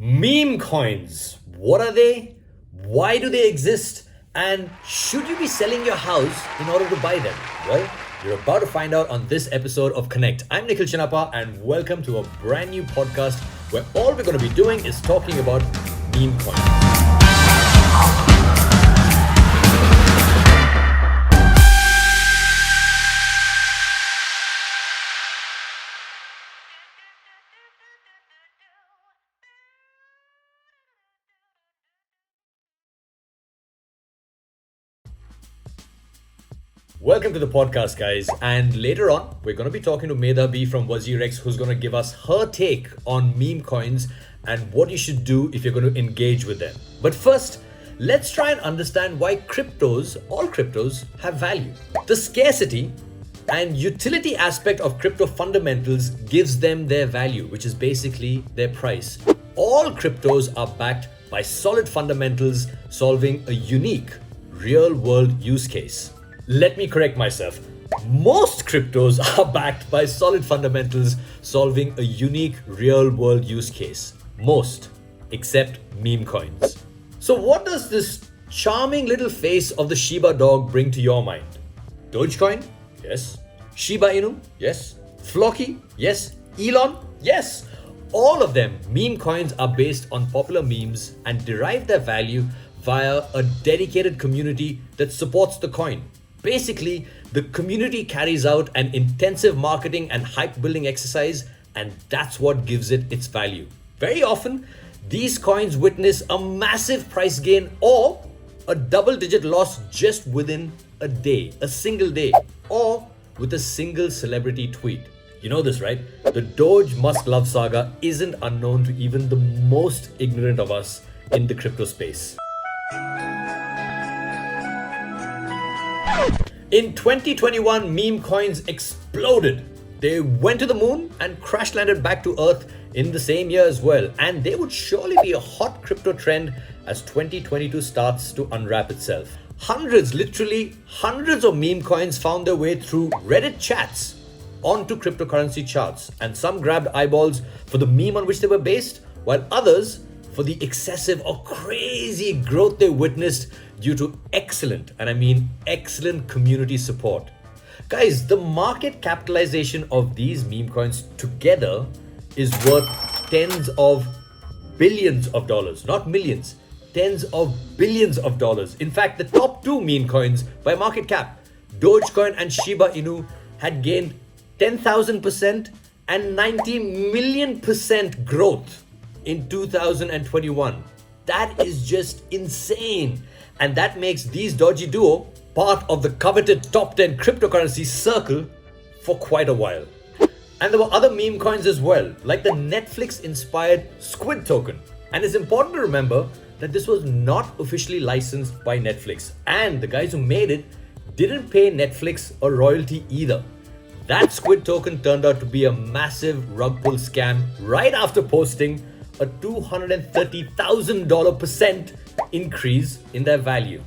Meme coins. What are they? Why do they exist? And should you be selling your house in order to buy them? Well, you're about to find out on this episode of Connect. I'm Nikhil Chinapa and welcome to a brand new podcast where all we're going to be doing is talking about meme coins. Welcome to the podcast, guys. And later on, we're going to be talking to Medha from WazirX, who's going to give us her take on meme coins and what you should do if you're going to engage with them. But first, let's try and understand why all cryptos, have value. The scarcity and utility aspect of crypto fundamentals gives them their value, which is basically their price. All cryptos are backed by solid fundamentals solving a unique real-world use case. Let me correct myself. Most cryptos are backed by solid fundamentals solving a unique real-world use case. Most, except meme coins. So what does this charming little face of the Shiba dog bring to your mind? Dogecoin? Yes. Shiba Inu? Yes. Flocky? Yes. Elon? Yes. All of them, meme coins, are based on popular memes and derive their value via a dedicated community that supports the coin. Basically, the community carries out an intensive marketing and hype building exercise, and that's what gives it its value. Very often, these coins witness a massive price gain or a double-digit loss just within a day, a single day, or with a single celebrity tweet. You know this, right? The Doge Musk love saga isn't unknown to even the most ignorant of us in the crypto space. In 2021, meme coins exploded. They went to the moon and crash landed back to Earth in the same year as well. And they would surely be a hot crypto trend as 2022 starts to unwrap itself. Literally hundreds of meme coins found their way through Reddit chats onto cryptocurrency charts. And some grabbed eyeballs for the meme on which they were based, while others for the excessive or crazy growth they witnessed due to excellent, and I mean excellent, community support. Guys, the market capitalization of these meme coins together is worth tens of billions of dollars, not millions, tens of billions of dollars. In fact, the top two meme coins by market cap, Dogecoin and Shiba Inu, had gained 10,000% and 90 million% growth in 2021. That is just insane. And that makes these dodgy duo part of the coveted top 10 cryptocurrency circle for quite a while. And there were other meme coins as well, like the Netflix inspired Squid token. And it's important to remember that this was not officially licensed by Netflix. And the guys who made it didn't pay Netflix a royalty either. That Squid token turned out to be a massive rug pull scam right after posting a $230,000% increase in their value.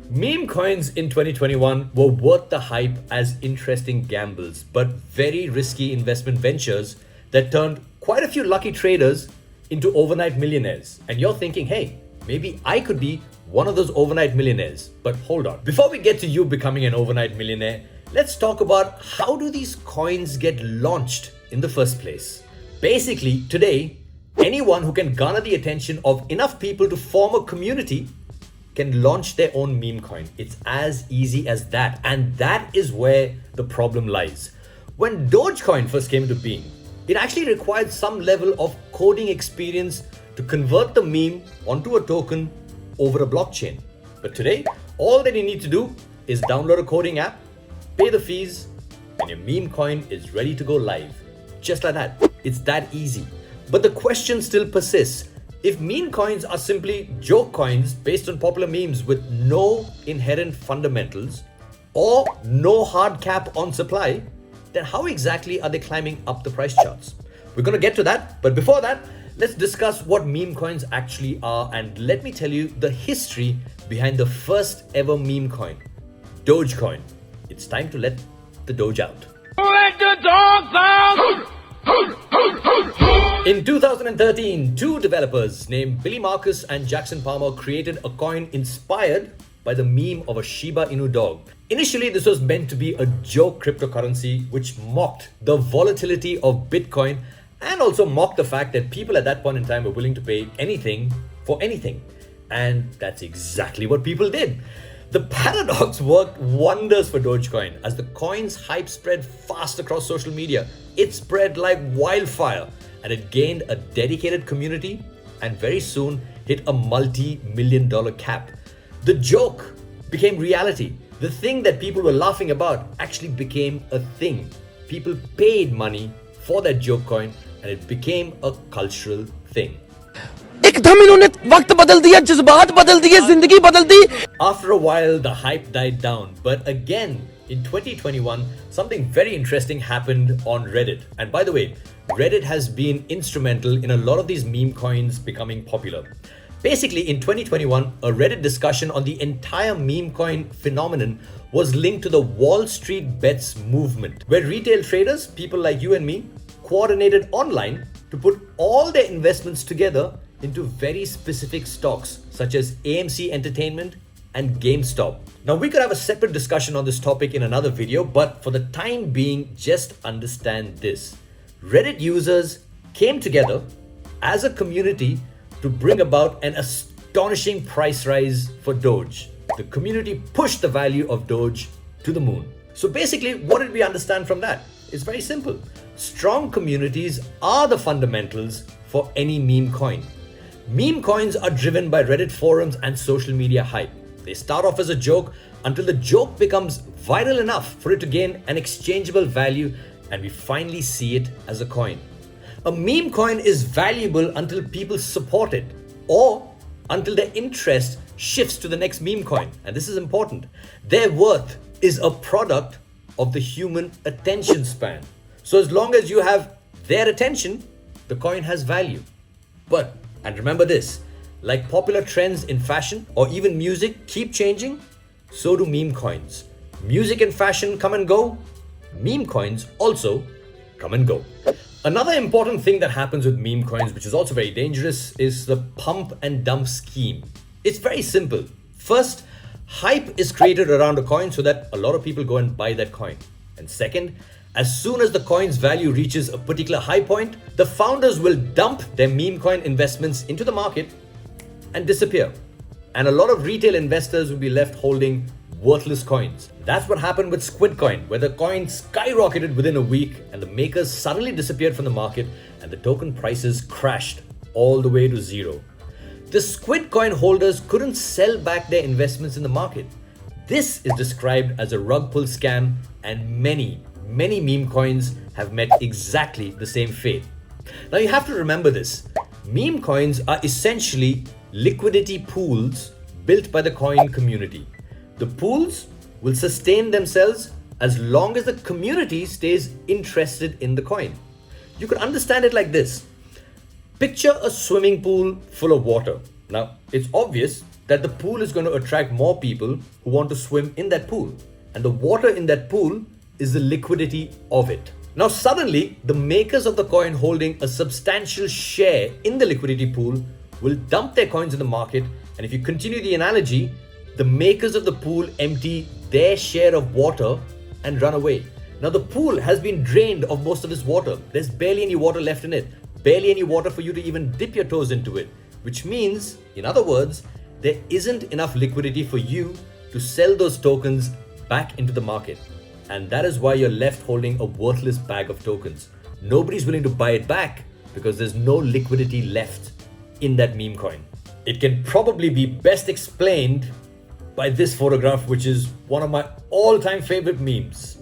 Meme coins in 2021 were worth the hype as interesting gambles, but very risky investment ventures that turned quite a few lucky traders into overnight millionaires. And you're thinking, hey, maybe I could be one of those overnight millionaires. But hold on. Before we get to you becoming an overnight millionaire, let's talk about how do these coins get launched in the first place. Basically, today, anyone who can garner the attention of enough people to form a community can launch their own meme coin. It's as easy as that. And that is where the problem lies. When Dogecoin first came into being, it actually required some level of coding experience to convert the meme onto a token over a blockchain. But today, all that you need to do is download a coding app, pay the fees, and your meme coin is ready to go live. Just like that. It's that easy. But the question still persists. If meme coins are simply joke coins based on popular memes with no inherent fundamentals or no hard cap on supply, then how exactly are they climbing up the price charts? We're going to get to that, but before that, let's discuss what meme coins actually are, and let me tell you the history behind the first ever meme coin, Dogecoin. It's time to let the Doge out. Let the dogs out! In 2013, two developers named Billy Marcus and Jackson Palmer created a coin inspired by the meme of a Shiba Inu dog. Initially, this was meant to be a joke cryptocurrency which mocked the volatility of Bitcoin and also mocked the fact that people at that point in time were willing to pay anything for anything. And that's exactly what people did. The paradox worked wonders for Dogecoin. As the coin's hype spread fast across social media, it spread like wildfire and it gained a dedicated community and very soon hit a multi-million-dollar cap. The joke became reality. The thing that people were laughing about actually became a thing. People paid money for that joke coin and it became a cultural thing. एकदम इन्होंने वक्त बदल दिया, जज्बात बदल दिए, जिंदगी बदल दी. After a while, the hype died down. But again, in 2021, something very interesting happened on Reddit. And by the way, Reddit has been instrumental in a lot of these meme coins becoming popular. Basically, in 2021, a Reddit discussion on the entire meme coin phenomenon was linked to the Wall Street Bets movement, where retail traders, people like you and me, coordinated online to put all their investments together into very specific stocks such as AMC Entertainment and GameStop. Now, we could have a separate discussion on this topic in another video, but for the time being, just understand this. Reddit users came together as a community to bring about an astonishing price rise for Doge. The community pushed the value of Doge to the moon. So basically, what did we understand from that? It's very simple. Strong communities are the fundamentals for any meme coin. Meme coins are driven by Reddit forums and social media hype. They start off as a joke until the joke becomes viral enough for it to gain an exchangeable value and we finally see it as a coin. A meme coin is valuable until people support it or until their interest shifts to the next meme coin. And this is important. Their worth is a product of the human attention span. So as long as you have their attention, the coin has value. But, and remember this, like popular trends in fashion or even music keep changing, so do meme coins. Music and fashion come and go. Meme coins also come and go. Another important thing that happens with meme coins, which is also very dangerous, is the pump and dump scheme. It's very simple. First, hype is created around a coin so that a lot of people go and buy that coin. And second, as soon as the coin's value reaches a particular high point, the founders will dump their meme coin investments into the market and disappear. And a lot of retail investors will be left holding worthless coins. That's what happened with Squid Coin, where the coin skyrocketed within a week and the makers suddenly disappeared from the market and the token prices crashed all the way to zero. The Squid Coin holders couldn't sell back their investments in the market. This is described as a rug pull scam, and many meme coins have met exactly the same fate. Now you have to remember this. Meme coins are essentially liquidity pools built by the coin community. The pools will sustain themselves as long as the community stays interested in the coin. You could understand it like this. Picture a swimming pool full of water. Now, it's obvious that the pool is going to attract more people who want to swim in that pool. And the water in that pool is the liquidity of it. Now, suddenly, the makers of the coin holding a substantial share in the liquidity pool will dump their coins in the market. And if you continue the analogy, the makers of the pool empty their share of water and run away. Now the pool has been drained of most of its water. There's barely any water left in it. Barely any water for you to even dip your toes into it. Which means, in other words, there isn't enough liquidity for you to sell those tokens back into the market. And that is why you're left holding a worthless bag of tokens. Nobody's willing to buy it back because there's no liquidity left in that meme coin. It can probably be best explained by this photograph, which is one of my all-time favorite memes.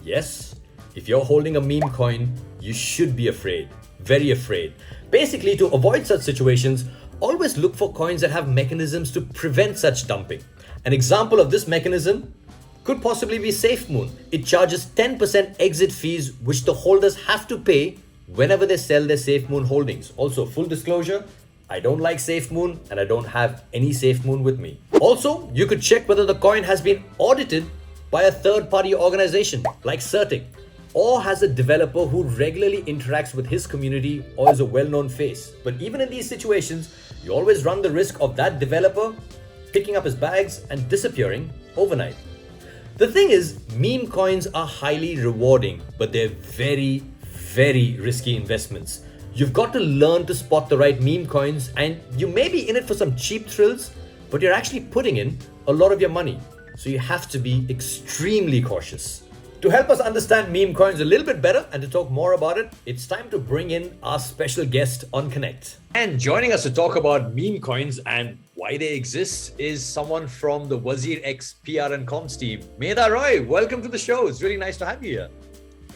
Yes, if you're holding a meme coin, you should be afraid, very afraid. Basically, to avoid such situations, always look for coins that have mechanisms to prevent such dumping. An example of this mechanism could possibly be SafeMoon. It charges 10% exit fees, which the holders have to pay whenever they sell their SafeMoon holdings. Also, full disclosure, I don't like SafeMoon and I don't have any SafeMoon with me. Also, you could check whether the coin has been audited by a third-party organization like Certic. or has a developer who regularly interacts with his community or is a well-known face. But even in these situations, you always run the risk of that developer picking up his bags and disappearing overnight. The thing is, meme coins are highly rewarding, but they're very, very risky investments. You've got to learn to spot the right meme coins, and you may be in it for some cheap thrills, but you're actually putting in a lot of your money. So you have to be extremely cautious. To help us understand meme coins a little bit better and to talk more about it, it's time to bring in our special guest on Connect. And joining us to talk about meme coins and why they exist is someone from the WazirX PR and comms team. Medha Roy, welcome to the show. It's really nice to have you here.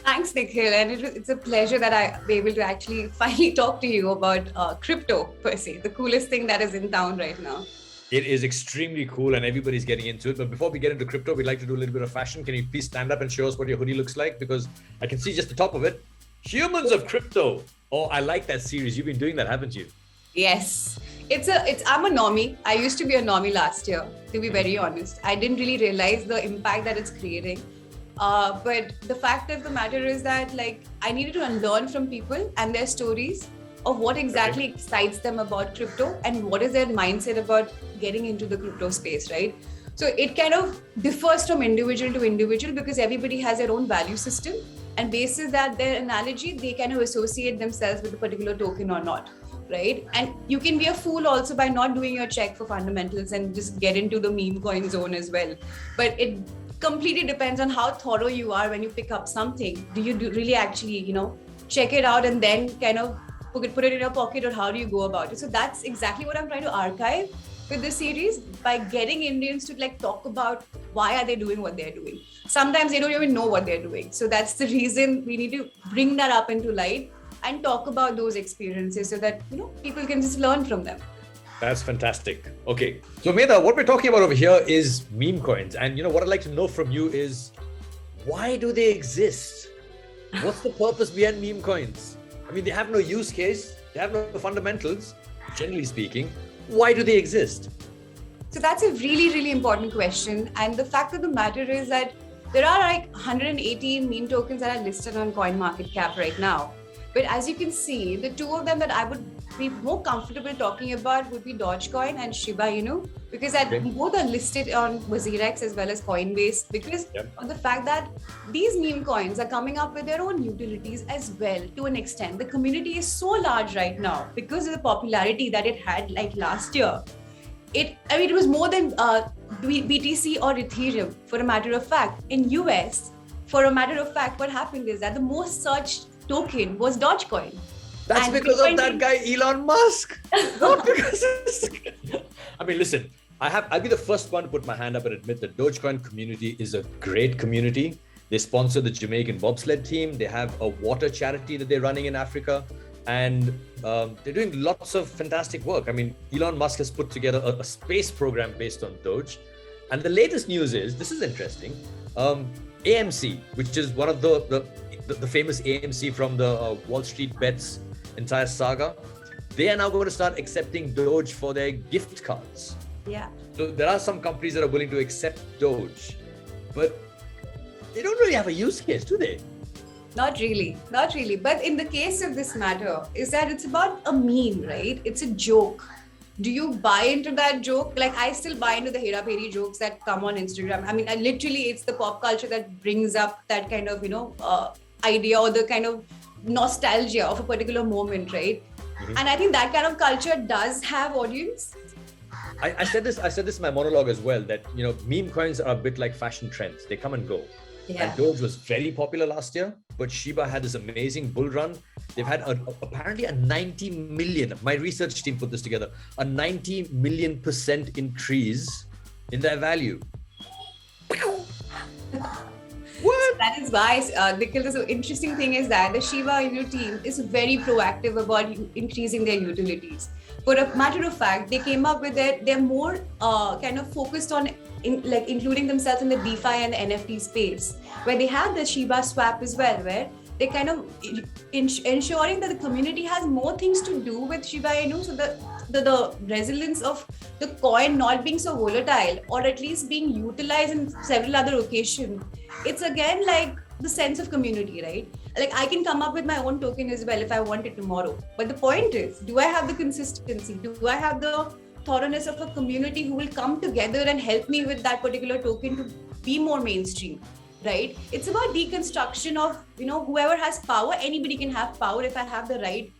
Thanks, Nikhil. And it's a pleasure that I'm able to actually finally talk to you about crypto per se, the coolest thing that is in town right now. It is extremely cool and everybody's getting into it. But before we get into crypto, we'd like to do a little bit of fashion. Can you please stand up and show us what your hoodie looks like? Because I can see just the top of it. Humans of Crypto. Oh, I like that series. You've been doing that, haven't you? Yes. I'm a normie. I used to be a normie last year, to be very honest. I didn't really realize the impact that it's creating. But the fact of the matter is that I needed to unlearn from people and their stories of what exactly excites them about crypto and what is their mindset about getting into the crypto space, right? So it kind of differs from individual to individual because everybody has their own value system, and basis that their analogy, they kind of associate themselves with a particular token or not, right? And you can be a fool also by not doing your check for fundamentals and just get into the meme coin zone as well. But it completely depends on how thorough you are when you pick up something. Do you really actually, check it out and then kind of put it in your pocket, or how do you go about it? So that's exactly what I'm trying to archive with this series by getting Indians to talk about why are they doing what they're doing. Sometimes they don't even know what they're doing. So that's the reason we need to bring that up into light and talk about those experiences so that, people can just learn from them. That's fantastic. Okay. So Medha, what we're talking about over here is meme coins. And what I'd like to know from you is, why do they exist? What's the purpose behind meme coins? I mean, they have no use case. They have no fundamentals, generally speaking. Why do they exist? So that's a really, really important question. And the fact of the matter is that there are 118 meme tokens that are listed on CoinMarketCap right now. But as you can see, the two of them that I would be more comfortable talking about would be Dogecoin and Shiba Inu, because both are listed on WazirX as well as Coinbase, because of the fact that these meme coins are coming up with their own utilities as well to an extent. The community is so large right now because of the popularity that it had last year. It was more than BTC or Ethereum, for a matter of fact. In US, for a matter of fact, what happened is that the most searched token was Dogecoin. That's because of that guy Elon Musk. Not because I mean, listen, I'll be the first one to put my hand up and admit that Dogecoin community is a great community. They sponsor the Jamaican bobsled team. They have a water charity that they're running in Africa. And they're doing lots of fantastic work. I mean, Elon Musk has put together a space program based on Doge. And the latest news is, this is interesting, AMC, which is one of the famous AMC from the Wall Street Bets entire saga, they are now going to start accepting Doge for their gift cards. Yeah. So there are some companies that are willing to accept Doge, but they don't really have a use case, do they? Not really. But in the case of this matter, is that it's about a meme, right? It's a joke. Do you buy into that joke? I still buy into the Hera Peri jokes that come on Instagram. I mean, it's the pop culture that brings up that kind of, idea or the kind of nostalgia of a particular moment, right? Mm-hmm. And I think that kind of culture does have audience. I said this in my monologue as well, that meme coins are a bit like fashion trends. They come and go. Yeah. And Doge was very popular last year, but Shiba had this amazing bull run. They've had apparently a 90 million, my research team put this together, a 90 million% increase in their value. What? That is why, Nikhil, the interesting thing is that the Shiba Inu team is very proactive about increasing their utilities. For a matter of fact, they came up with they're more kind of focused on including themselves in the DeFi and the NFT space, where they have the Shiba swap as well, where they kind of ensuring that the community has more things to do with Shiba Inu, so the resilience of the coin not being so volatile, or at least being utilized in several other occasions. It's again the sense of community, right? Like I can come up with my own token as well if I want it tomorrow. But the point is, do I have the consistency? Do I have the thoroughness of a community who will come together and help me with that particular token to be more mainstream, right? It's about deconstruction of, whoever has power. Anybody can have power if I have the right,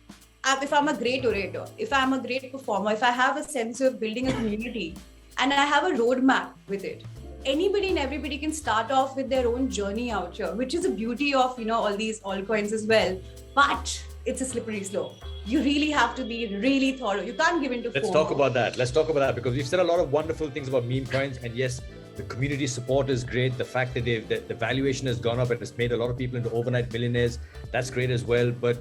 if I'm a great orator, if I'm a great performer, if I have a sense of building a community and I have a roadmap with it. Anybody and everybody can start off with their own journey out here, which is the beauty of, all these altcoins as well. But it's a slippery slope. You really have to be really thorough. You can't give into FOMO. Let's talk about that because we've said a lot of wonderful things about meme coins, and yes, the community support is great. The fact that the valuation has gone up and it's made a lot of people into overnight millionaires, that's great as well. But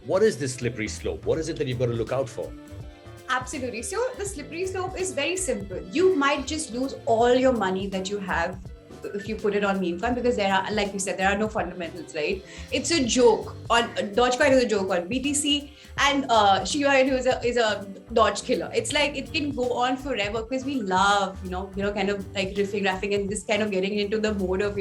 what is this slippery slope? What is it that you've got to look out for? Absolutely. So the slippery slope is very simple. You might just lose all your money that you have if you put it on Memecoin, because there are, like you said, there are no fundamentals, right? It's a joke. On Dogecoin is a joke on BTC, and Shiba Inu is a Doge killer. It's like it can go on forever because we love, kind of like riffing, rapping, and this kind of getting into the mode of,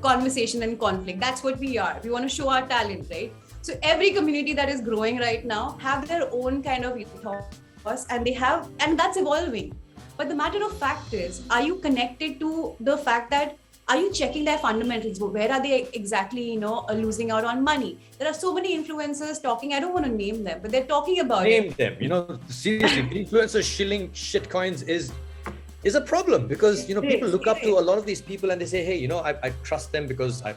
conversation and conflict. That's what we are. We want to show our talent, right? So every community that is growing right now have their own kind of ethos, and that's evolving. But the matter of fact is, are you connected to the fact that, are you checking their fundamentals? Where are they exactly, losing out on money? There are so many influencers talking, I don't want to name them, but they're talking about it. Name them, seriously, influencers shilling shit coins is a problem, because, people look up to a lot of these people and they say, hey, I trust them because I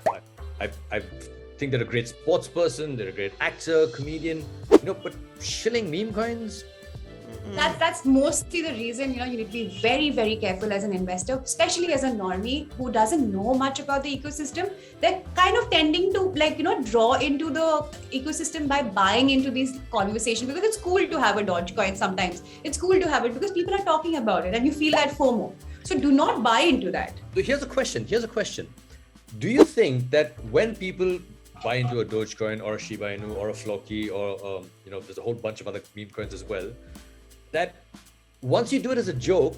think they're a great sports person, they're a great actor, comedian, but shilling meme coins? That's mostly the reason, you need to be very, very careful as an investor, especially as a normie who doesn't know much about the ecosystem. They're kind of tending to draw into the ecosystem by buying into these conversations, because it's cool to have a Dogecoin sometimes. It's cool to have it because people are talking about it and you feel that FOMO. So do not buy into that. So here's a question. Do you think that when people buy into a Dogecoin or a Shiba Inu or a Floki or, there's a whole bunch of other meme coins as well, that once you do it as a joke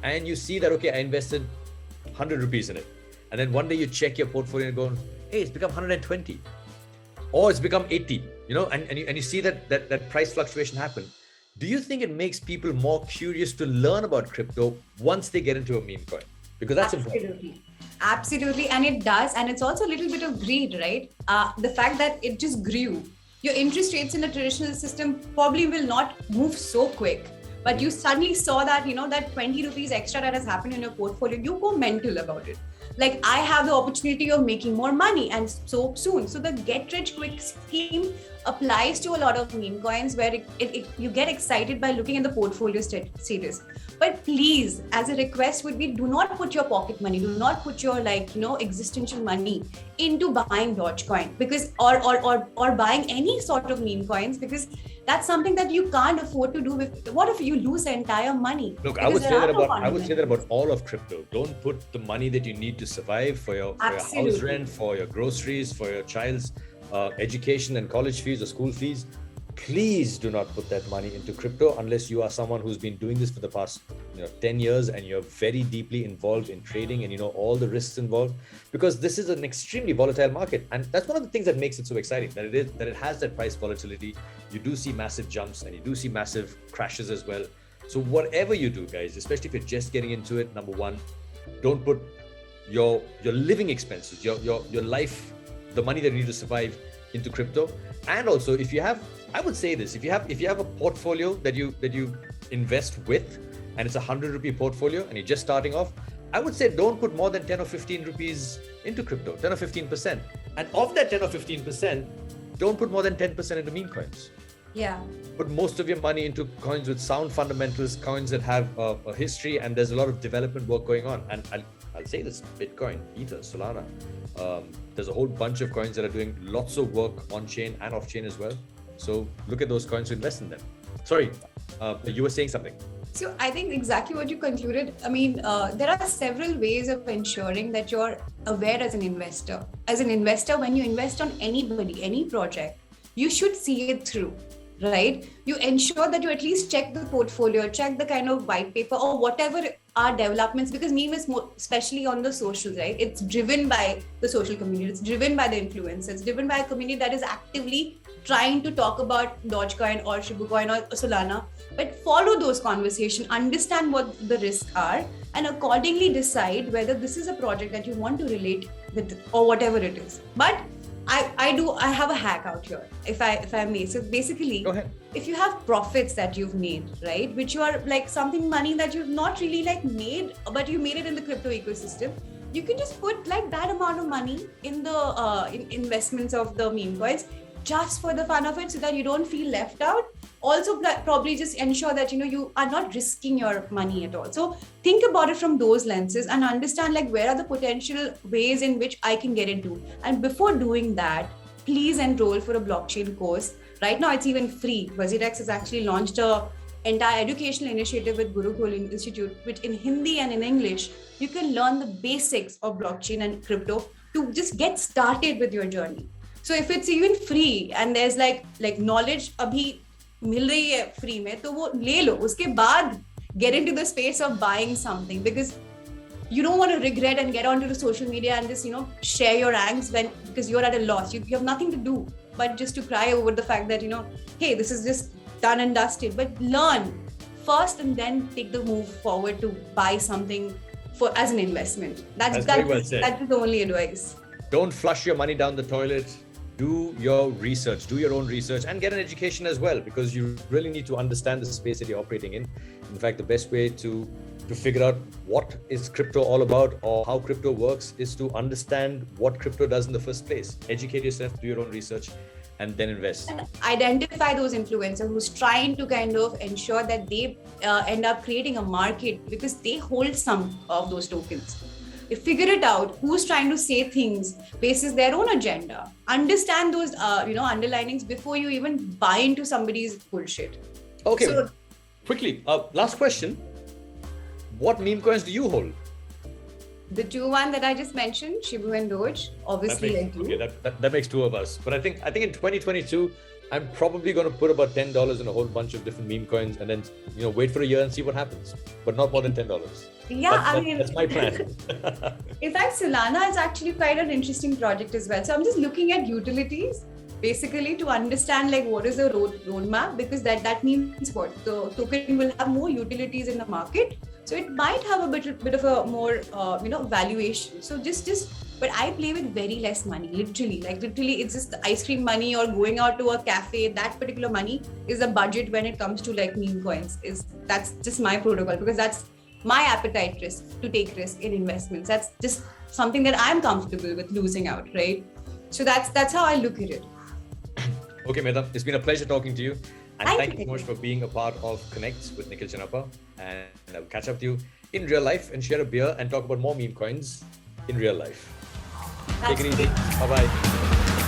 and you see that, okay, I invested 100 rupees in it, and then one day you check your portfolio and go, hey, it's become 120 or it's become 80, and you see that price fluctuation happen. Do you think it makes people more curious to learn about crypto once they get into a meme coin? Because that's important. Absolutely. And it does. And it's also a little bit of greed, right? The fact that it just grew. Your interest rates in the traditional system probably will not move so quick. But you suddenly saw that, that 20 rupees extra that has happened in your portfolio, you go mental about it. Like, I have the opportunity of making more money, and so soon. So the get rich quick scheme applies to a lot of meme coins, where you get excited by looking at the portfolio status. But please, as a request would be, do not put your pocket money, do not put your existential money into buying Dogecoin, because or buying any sort of meme coins, because that's something that you can't afford to do. What if you lose the entire money? Look, I would say that about all of crypto. Don't put the money that you need to survive for your house rent, for your groceries, for your child's education and college fees or school fees. Please do not put that money into crypto unless you are someone who's been doing this for the past 10 years and you're very deeply involved in trading and you know all the risks involved, because this is an extremely volatile market. And that's one of the things that makes it so exciting, that it has that price volatility. You do see massive jumps and you do see massive crashes as well. So whatever you do, guys, especially if you're just getting into it, number one, don't put your living expenses, your life, the money that you need to survive, into crypto. And also, if you have, I would say this, if you have a portfolio that you invest with, and it's 100 rupee portfolio and you're just starting off, I would say don't put more than 10 or 15 rupees into crypto, 10 or 15%. And of that 10 or 15%, don't put more than 10% into meme coins. Yeah. Put most of your money into coins with sound fundamentals, coins that have a history, and there's a lot of development work going on. And I'll say this, Bitcoin, Ether, Solana, there's a whole bunch of coins that are doing lots of work on chain and off chain as well. So look at those coins to invest in them. Sorry, you were saying something. So I think exactly what you concluded. I mean, there are several ways of ensuring that you're aware as an investor. As an investor, when you invest on anybody, any project, you should see it through. right? You ensure that you at least check the portfolio, check the kind of white paper or whatever are developments, because meme is more, especially on the socials, right? It's driven by the social community, it's driven by the influencers, it's driven by a community that is actively trying to talk about Dogecoin or Shibucoin or Solana. But follow those conversations, understand what the risks are, and accordingly decide whether this is a project that you want to relate with or whatever it is. But I have a hack out here, if I may. So basically, Go ahead. if you have profits that you've made, right, which you are like something money that you've not really like made, but you made it in the crypto ecosystem, you can just put like that amount of money in the in investments of the meme coins, just for the fun of it, so that you don't feel left out. Also probably just ensure that you are not risking your money at all. So think about it from those lenses and understand like where are the potential ways in which I can get into. And before doing that, please enroll for a blockchain course. Right now it's even free. WazirX has actually launched a entire educational initiative with Gurukul Institute, which in Hindi and in English you can learn the basics of blockchain and crypto to just get started with your journey. So if it's even free and there's like knowledge abhi मिल रही है free में, तो वो ले लो. उसके बाद get into the space of buying something, because you don't want to regret and get onto the social media and just share your angst because you're at a loss. You have nothing to do but just to cry over the fact that hey, this is just done and dusted. But learn first and then take the move forward to buy something for as an investment. That's very well said. That is the only advice. Don't flush your money down the toilet. Do your research, do your own research, and get an education as well, because you really need to understand the space that you're operating in. In fact, the best way to figure out what is crypto all about or how crypto works is to understand what crypto does in the first place. Educate yourself, do your own research, and then invest. And identify those influencers who's trying to kind of ensure that they end up creating a market, because they hold some of those tokens. You figure it out, who's trying to say things basis their own agenda. Understand those underlinings before you even buy into somebody's bullshit. Okay, so, quickly, last question. What meme coins do you hold? The one that I just mentioned, Shibu and Doge, obviously I do. Okay, that makes two of us. But I think in 2022, I'm probably going to put about $10 in a whole bunch of different meme coins, and then wait for a year and see what happens. But not more than $10. Yeah, that's my plan. In fact, Solana is actually quite an interesting project as well. So I'm just looking at utilities basically to understand like what is the roadmap, because that means what the token will have more utilities in the market. So it might have a bit of a more valuation. So but I play with very less money, literally it's just the ice cream money or going out to a cafe. That particular money is a budget when it comes to like meme coins. That's just my protocol, because that's my appetite to take risk in investments. That's just something that I'm comfortable with losing out, right? So that's how I look at it. Okay, Medha, it's been a pleasure talking to you. And thank you so Nikhil. much for being a part of Connects with Nikhil Chinapa. And I'll catch up with you in real life and share a beer and talk about more meme coins in real life. Take it easy. Bye-bye.